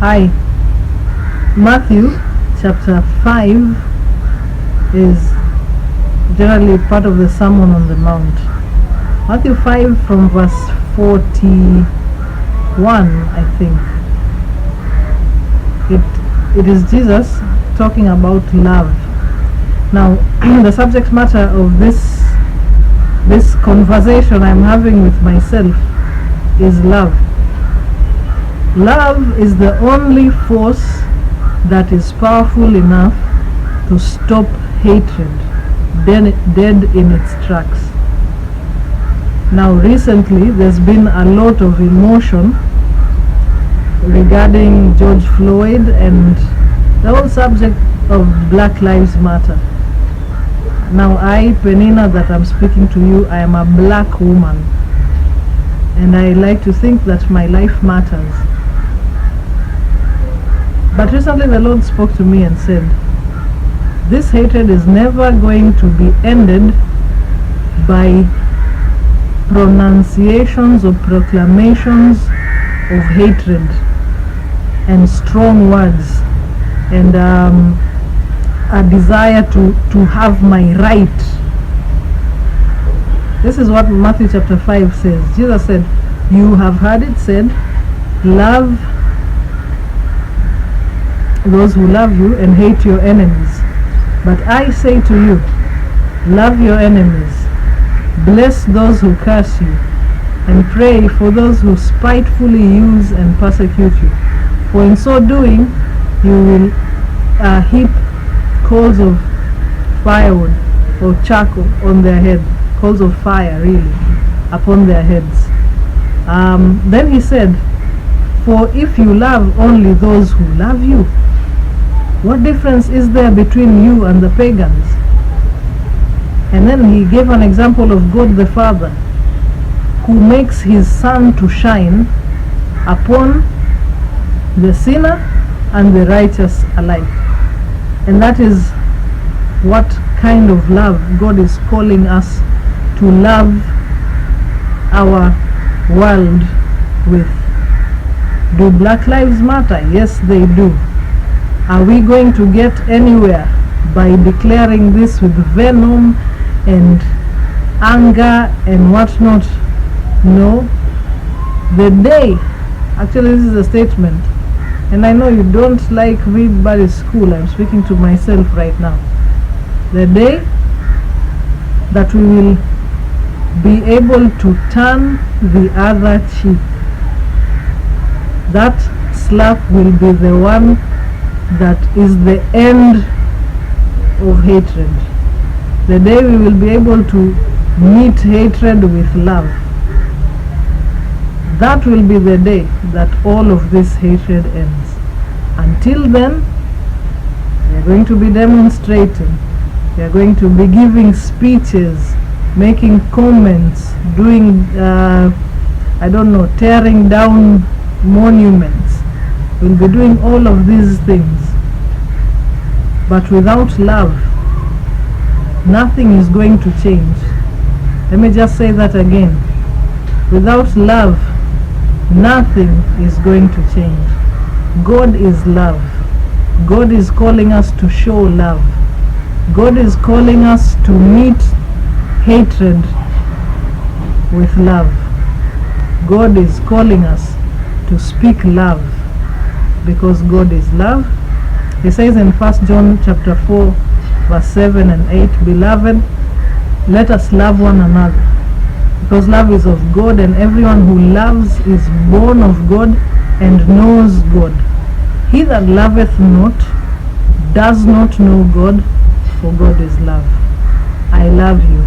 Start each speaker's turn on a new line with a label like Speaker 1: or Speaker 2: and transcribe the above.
Speaker 1: Hi. Matthew chapter 5 is generally part of the Sermon on the Mount. Matthew 5 from verse 41, I think. It is Jesus talking about love. Now, the subject matter of this conversation I'm having with myself is love. Love is the only force that is powerful enough to stop hatred dead in its tracks. Now, recently there's been a lot of emotion regarding George Floyd and the whole subject of Black Lives Matter. Now, I, Penina, that I'm speaking to you, I am a black woman, and I like to think that my life matters. But recently the Lord spoke to me and said, this hatred is never going to be ended by pronunciations or proclamations of hatred and strong words and a desire to have my right. This is what Matthew chapter 5 says. Jesus said, you have heard it said, love those who love you and hate your enemies. But I say to you, love your enemies, bless those who curse you, and pray for those who spitefully use and persecute you. For in so doing, you will heap coals of firewood or charcoal on their head, coals of fire really, upon their heads. Then he said, for if you love only those who love you, what difference is there between you and the pagans? And then he gave an example of God the Father, who makes his sun to shine upon the sinner and the righteous alike. And that is what kind of love God is calling us to love our world with. Do Black Lives Matter? Yes, they do. Are we going to get anywhere by declaring this with venom and anger and whatnot? No. The day, actually this is a statement, and I know you don't like read Barry's school, I'm speaking to myself right now. The day that we will be able to turn the other cheek, that slap will be the one that is the end of hatred. The day we will be able to meet hatred with love, that will be the day that all of this hatred ends. Until then, we are going to be demonstrating, we are going to be giving speeches, making comments, doing tearing down monuments. We'll be doing all of these things. But without love, nothing is going to change. Let me just say that again. Without love, nothing is going to change. God is love. God is calling us to show love. God is calling us to meet hatred with love. God is calling us to speak love, because God is love. He says in 1 John chapter 4 verse 7 and 8, beloved, let us love one another, because love is of God, and everyone who loves is born of God and knows God. He that loveth not does not know God, for God is love. I love you.